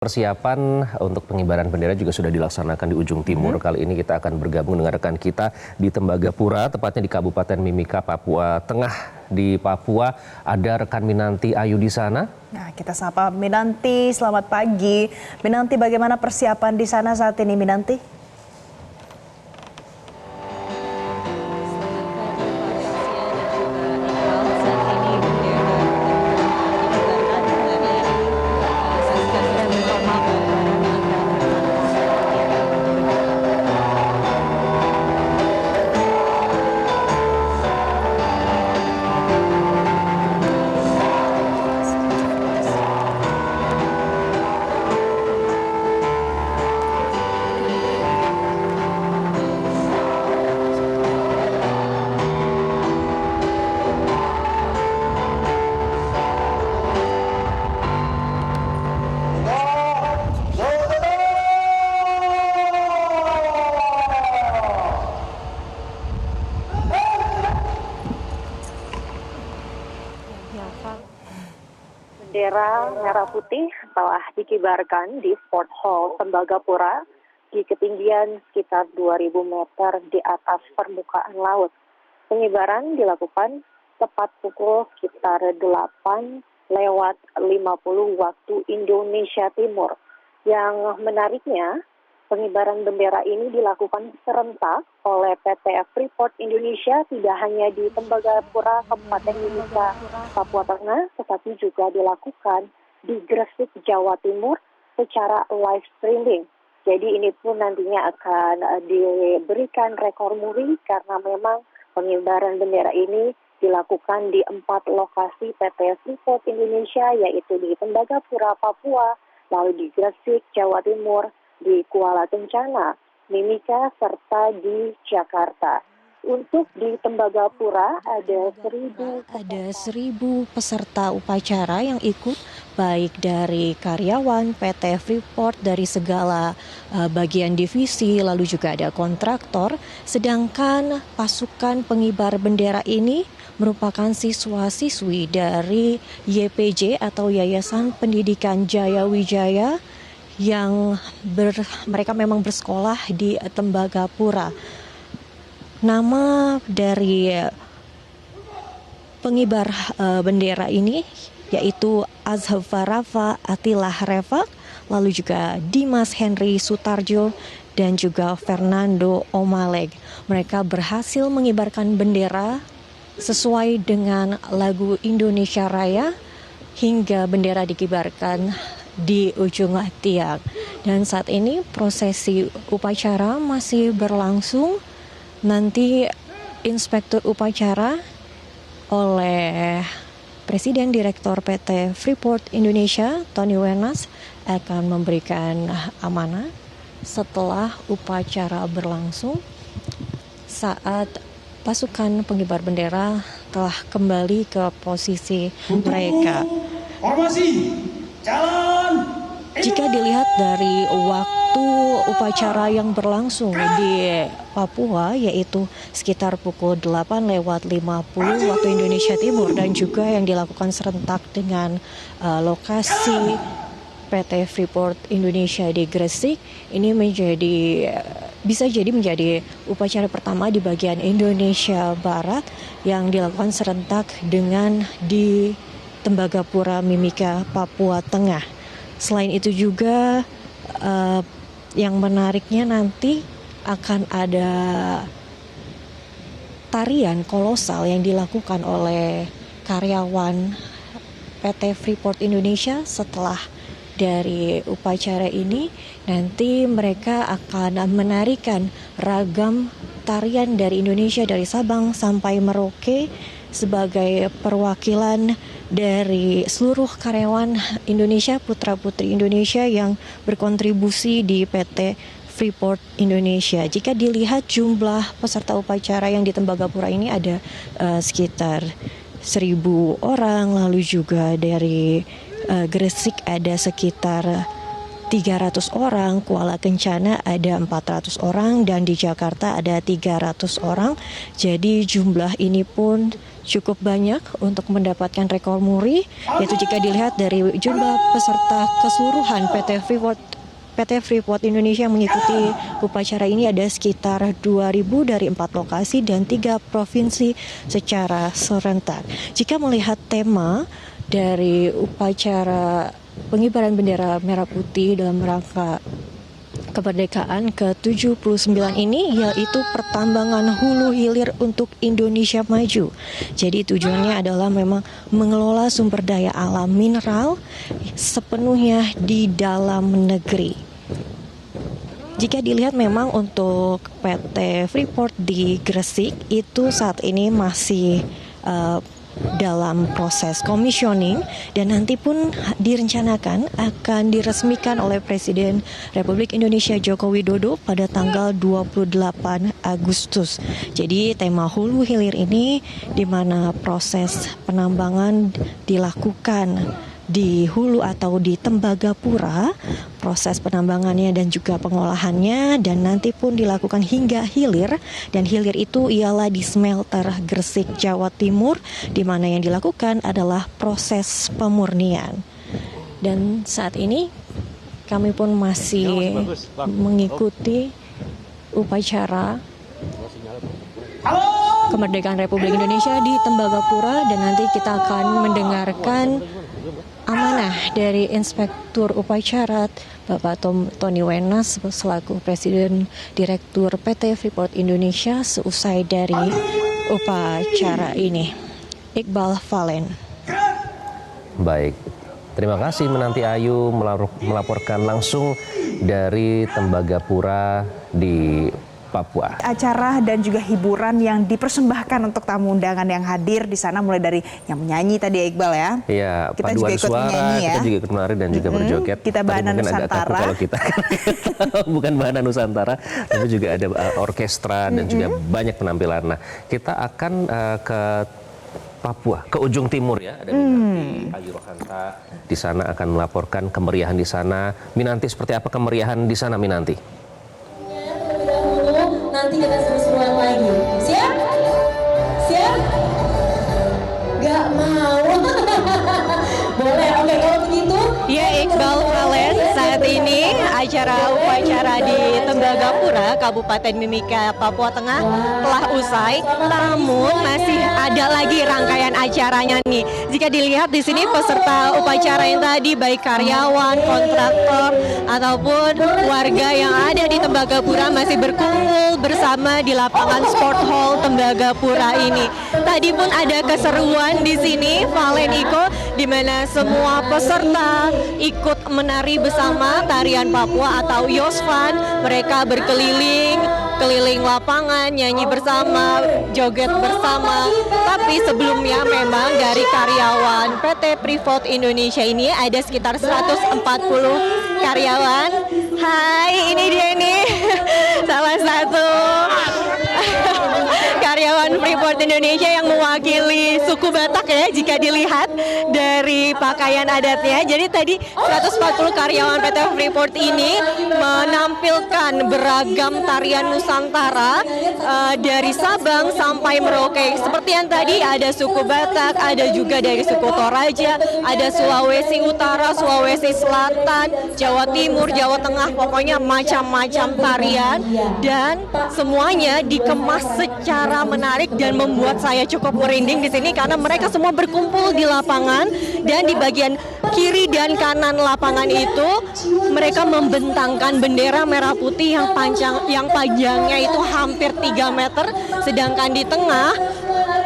Persiapan untuk pengibaran bendera juga sudah dilaksanakan di ujung timur. Kali ini kita akan bergabung dengan rekan kita di Tembagapura, tepatnya di Kabupaten Mimika, Papua Tengah. Di Papua ada rekan Minanti Ayu di sana. Nah, kita sapa Minanti, selamat pagi. Minanti, bagaimana persiapan di sana saat ini, Minanti? Bendera merah putih telah dikibarkan di Sport Hall Tembagapura di ketinggian sekitar 2.000 meter di atas permukaan laut. Pengibaran dilakukan tepat pukul sekitar 8:50 waktu Indonesia Timur. Yang menariknya, pengibaran bendera ini dilakukan serentak oleh PT Freeport Indonesia tidak hanya di Tembagapura, Kabupaten Mimika, Papua Tengah, tetapi juga dilakukan di Gresik, Jawa Timur secara live streaming. Jadi ini pun nantinya akan diberikan rekor muri karena memang pengibaran bendera ini dilakukan di 4 lokasi PT Freeport Indonesia, yaitu di Tembagapura, Papua, lalu di Gresik, Jawa Timur, di Kuala Kencana, Mimika, serta di Jakarta. Untuk di Tembagapura ada 1.000 peserta upacara yang ikut, baik dari karyawan PT Freeport dari segala bagian divisi, lalu juga ada kontraktor. Sedangkan pasukan pengibar bendera ini merupakan siswa-siswi dari YPJ atau Yayasan Pendidikan Jaya Wijaya yang mereka memang bersekolah di Tembagapura. Nama dari pengibar bendera ini yaitu Azhafarafa Atilah Reva, lalu juga Dimas Henry Sutarjo dan juga Fernando Omaleg. Mereka berhasil mengibarkan bendera sesuai dengan lagu Indonesia Raya hingga bendera dikibarkan di ujung tiang. Dan saat ini prosesi upacara masih berlangsung. Nanti inspektur upacara oleh Presiden Direktur PT Freeport Indonesia Tony Wenas akan memberikan amanah setelah upacara berlangsung, saat pasukan pengibar bendera telah kembali ke posisi mereka. Jika dilihat dari waktu upacara yang berlangsung di Papua, yaitu sekitar pukul 8:50 waktu Indonesia Timur, dan juga yang dilakukan serentak dengan lokasi PT Freeport Indonesia di Gresik, ini bisa jadi menjadi upacara pertama di bagian Indonesia Barat yang dilakukan serentak dengan di Tembagapura, Mimika, Papua Tengah. Selain itu juga yang menariknya nanti akan ada tarian kolosal yang dilakukan oleh karyawan PT Freeport Indonesia. Setelah dari upacara ini, nanti mereka akan menarikan ragam tarian dari Indonesia, dari Sabang sampai Merauke, sebagai perwakilan dari seluruh karyawan Indonesia, putra-putri Indonesia yang berkontribusi di PT Freeport Indonesia. Jika dilihat jumlah peserta upacara yang di Tembagapura ini ada sekitar 1.000 orang, lalu juga dari Gresik ada sekitar 300 orang, Kuala Kencana ada 400 orang, dan di Jakarta ada 300 orang. Jadi jumlah ini pun cukup banyak untuk mendapatkan rekor muri, yaitu jika dilihat dari jumlah peserta keseluruhan PT Freeport Indonesia yang mengikuti upacara ini ada sekitar 2.000 dari 4 lokasi dan 3 provinsi secara serentak. Jika melihat tema dari upacara pengibaran bendera merah putih dalam rangka kemerdekaan ke-79 ini, yaitu pertambangan hulu hilir untuk Indonesia maju. Jadi tujuannya adalah memang mengelola sumber daya alam mineral sepenuhnya di dalam negeri. Jika dilihat memang untuk PT Freeport di Gresik itu saat ini masih dalam proses commissioning dan nanti pun direncanakan akan diresmikan oleh Presiden Republik Indonesia Joko Widodo pada tanggal 28 Agustus. Jadi tema hulu hilir ini di mana proses penambangan dilakukan di hulu atau di Tembagapura, proses penambangannya dan juga pengolahannya, dan nanti pun dilakukan hingga hilir, dan hilir itu ialah di smelter Gresik, Jawa Timur, di mana yang dilakukan adalah proses pemurnian. Dan saat ini kami pun masih mengikuti upacara kemerdekaan Republik Indonesia di Tembagapura, dan nanti kita akan mendengarkan amanah dari Inspektur Upacara Bapak Tony Wenas selaku Presiden Direktur PT Freeport Indonesia seusai dari upacara ini. Iqbal Valen. Baik, terima kasih Menanti Ayu melaporkan langsung dari Tembagapura di Papua. Acara dan juga hiburan yang dipersembahkan untuk tamu undangan yang hadir di sana, mulai dari yang menyanyi tadi ya Iqbal ya. Iya, kita paduan juga ikut suara, menyanyi ya. kita juga ikut menari dan juga berjoget. Kita bahana Nusantara. Kalau kita bukan bahana Nusantara, tapi juga ada orkestra dan juga banyak penampilan. Nah, kita akan ke Papua, ke ujung timur ya. Ada Minanti Ayu Rohanta di sana akan melaporkan kemeriahan di sana. Minanti, seperti apa kemeriahan di sana, Minanti? Nanti kita seru-seruan lagi. Siap? Siap? Gak mau. Boleh, oke, kalau begitu. Ya, Iqbal Valen, saat ini acara upacara di Tembagapura, Kabupaten Mimika, Papua Tengah telah usai, namun masih ada lagi rangkaian acaranya nih. Jika dilihat di sini peserta upacara yang tadi baik karyawan, kontraktor ataupun warga yang ada di Tembagapura masih berkumpul bersama di lapangan Sport Hall Tembagapura ini. Tadi pun ada keseruan di sini, Valen Iko, di mana semua peserta ikut menari bersama tarian Papua atau Yosvan. Mereka keliling lapangan, nyanyi bersama, joget bersama. Tapi sebelumnya memang dari karyawan PT Freeport Indonesia ini ada sekitar 140 karyawan. Hai, ini dia nih salah satu karyawan Freeport Indonesia yang mewakili suku Batak ya, jika dilihat dari pakaian adatnya. Jadi tadi 140 karyawan PT Freeport ini menampilkan beragam tarian Nusantara dari Sabang sampai Merauke. Seperti yang tadi ada suku Batak, ada juga dari suku Toraja, ada Sulawesi Utara, Sulawesi Selatan, Jawa Timur, Jawa Tengah, pokoknya macam-macam tarian, dan semuanya dikemas secara menarik dan membuat saya cukup merinding di sini karena mereka semua berkumpul di lapangan, dan di bagian kiri dan kanan lapangan itu mereka membentangkan bendera merah putih yang panjangnya itu hampir 3 meter, sedangkan di tengah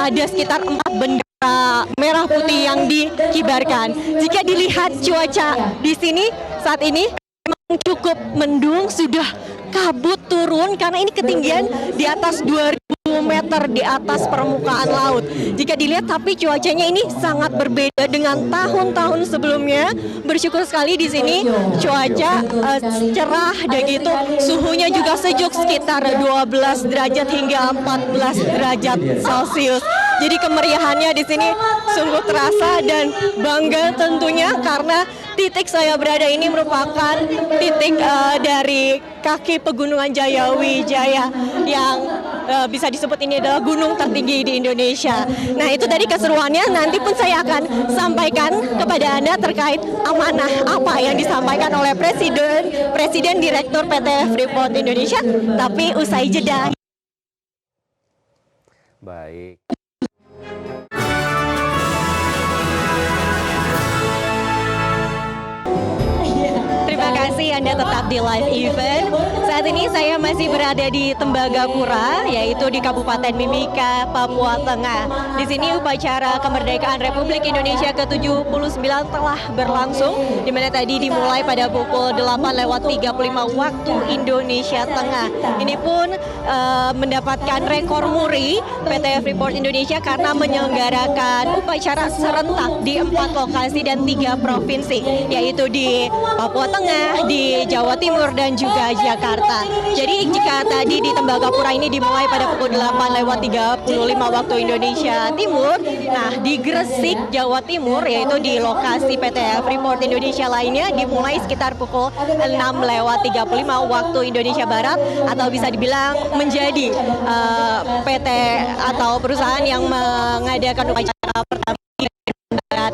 ada sekitar 4 bendera merah putih yang dikibarkan. Jika dilihat cuaca di sini saat ini memang cukup mendung, sudah kabut turun karena ini ketinggian di atas 2000 meter di atas permukaan laut. Jika dilihat, tapi cuacanya ini sangat berbeda dengan tahun-tahun sebelumnya. Bersyukur sekali di sini cuaca cerah dan gitu, suhunya juga sejuk sekitar 12 derajat hingga 14 derajat Celcius. Jadi kemeriahannya di sini sungguh terasa dan bangga tentunya karena titik saya berada ini merupakan titik dari kaki Pegunungan Jayawijaya yang bisa disebut ini adalah gunung tertinggi di Indonesia. Nah, itu tadi keseruannya. Nanti pun saya akan sampaikan kepada Anda terkait amanah apa yang disampaikan oleh Presiden Direktur PT Freeport Indonesia, tapi usai jeda. Baik. Terima kasih Anda tetap di live event. Saat ini saya masih berada di Tembagapura, yaitu di Kabupaten Mimika, Papua Tengah. Di sini upacara kemerdekaan Republik Indonesia ke-79 telah berlangsung, di mana tadi dimulai pada pukul 8:35 waktu Indonesia Tengah. Ini pun mendapatkan rekor muri PT Freeport Indonesia karena menyelenggarakan upacara serentak di 4 lokasi dan 3 provinsi, yaitu di Papua Tengah, di Jawa Timur, dan juga Jakarta. Jadi jika tadi di Tembagapura ini dimulai pada pukul 8:35 waktu Indonesia Timur, nah di Gresik, Jawa Timur, yaitu di lokasi PT Freeport Indonesia lainnya, dimulai sekitar pukul 6:35 waktu Indonesia Barat, atau bisa dibilang menjadi PT atau perusahaan yang mengadakan upacara pertama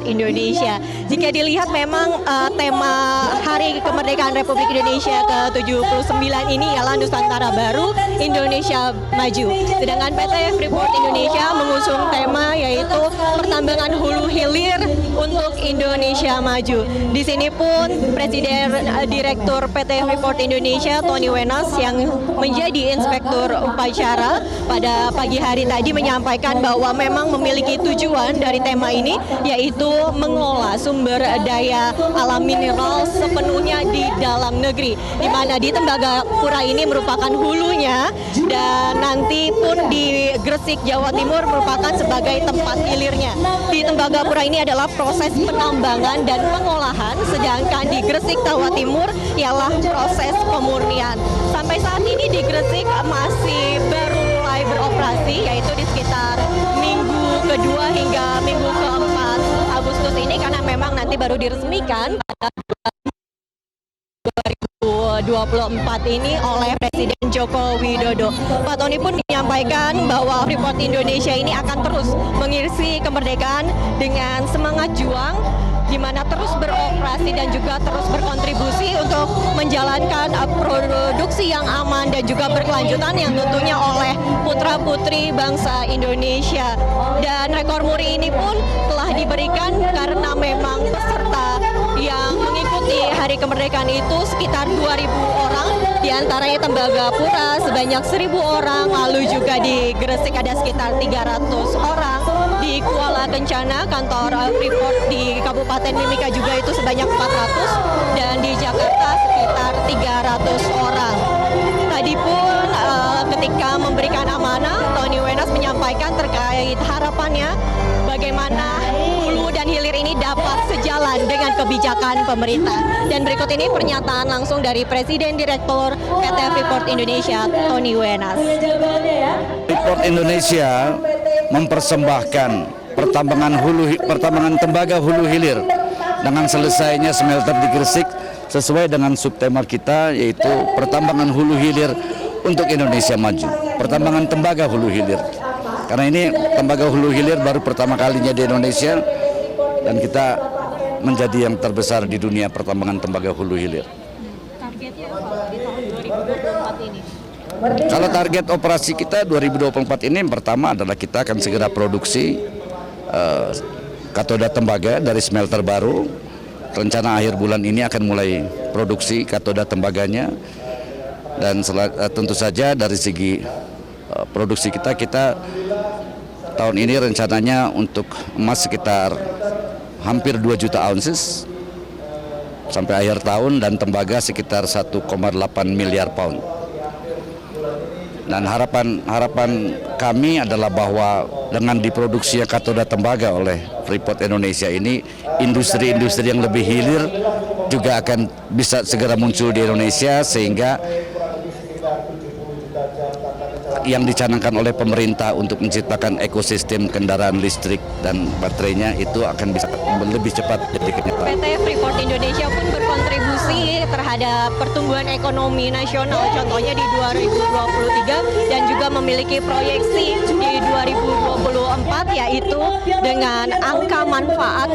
Indonesia. Jika dilihat memang tema Hari Kemerdekaan Republik Indonesia ke-79 ini ialah Nusantara Baru, Indonesia Maju. Sedangkan PT Freeport Indonesia mengusung tema yaitu pertambangan hulu hilir untuk Indonesia Maju. Di sini pun Presiden Direktur PT Freeport Indonesia Tony Wenas yang menjadi inspektur upacara pada pagi hari tadi menyampaikan bahwa memang memiliki tujuan dari tema ini, yaitu mengolah sumber daya alam mineral sepenuhnya di dalam negeri, di mana di Tembagapura ini merupakan hulunya, dan nanti pun di Gresik, Jawa Timur merupakan sebagai tempat hilirnya. Di Tembagapura ini adalah proses penambangan dan pengolahan, sedangkan di Gresik, Jawa Timur ialah proses pemurnian. Sampai saat ini di Gresik masih baru mulai beroperasi, yaitu di sekitar minggu kedua hingga minggu keempat Agustus ini, karena memang nanti baru diresmikan pada 2024 ini oleh Presiden Joko Widodo. Pak Tony pun menyampaikan bahwa Freeport Indonesia ini akan terus mengisi kemerdekaan dengan semangat juang, di mana terus beroperasi dan juga terus berkontribusi untuk menjalankan produksi yang aman dan juga berkelanjutan yang tentunya oleh putra-putri bangsa Indonesia. Dan rekor muri ini pun telah diberikan karena memang peserta yang mengikuti Hari Kemerdekaan itu sekitar 2.000 orang, diantaranya Tembagapura sebanyak 1.000 orang, lalu juga di Gresik ada sekitar 300 orang, di Kuala Kencana kantor Freeport di Kabupaten Mimika juga itu sebanyak 400, dan di Jakarta sekitar 300 orang. Tadi pun ketika memberikan amanah, Tony Wenas menyampaikan terkait harapannya bagaimana hulu dan hilir ini dapat sejalan dengan kebijakan pemerintah. Dan berikut ini pernyataan langsung dari Presiden Direktur PT Freeport Indonesia, Tony Wenas. Freeport Indonesia mempersembahkan pertambangan tembaga hulu hilir dengan selesainya smelter di Gresik sesuai dengan subtema kita, yaitu pertambangan hulu hilir untuk Indonesia Maju. Pertambangan tembaga hulu hilir. Karena ini tembaga hulu hilir baru pertama kalinya di Indonesia, dan kita menjadi yang terbesar di dunia pertambangan tembaga hulu hilir. Targetnya apa di tahun 2024 ini? Kalau target operasi kita 2024 ini, yang pertama adalah kita akan segera produksi katoda tembaga dari smelter baru. Rencana akhir bulan ini akan mulai produksi katoda tembaganya, dan tentu saja dari segi produksi kita tahun ini rencananya untuk emas sekitar hampir 2 juta ounces sampai akhir tahun, dan tembaga sekitar 1,8 miliar pound. Dan harapan kami adalah bahwa dengan diproduksinya katoda tembaga oleh Freeport Indonesia ini, industri-industri yang lebih hilir juga akan bisa segera muncul di Indonesia, sehingga yang dicanangkan oleh pemerintah untuk menciptakan ekosistem kendaraan listrik dan baterainya itu akan bisa lebih cepat jadi kenyataan. PT Freeport Indonesia pun berkontribusi terhadap pertumbuhan ekonomi nasional, contohnya di 2023 dan juga memiliki proyeksi di 2024 yaitu dengan angka manfaat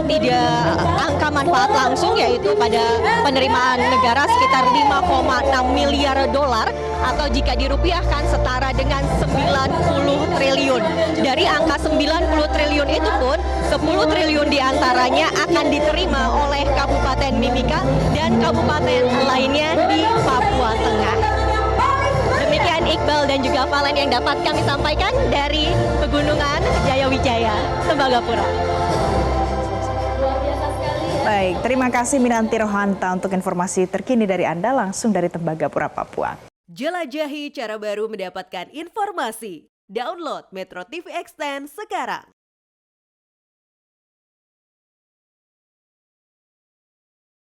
langsung yaitu pada penerimaan negara sekitar 5,6 miliar dolar atau jika dirupiahkan setara dengan 90 triliun. Dari angka 90 triliun itu pun 10 triliun diantaranya akan diterima oleh Kabupaten Mimika dan kabupaten lainnya di Papua Tengah. Demikian Iqbal dan juga Valen yang dapat kami sampaikan dari Pegunungan Jayawijaya, Tembagapura. Baik, terima kasih Minanti Rohanta untuk informasi terkini dari Anda langsung dari Tembagapura, Papua. Jelajahi cara baru mendapatkan informasi. Download Metro TV Extend sekarang.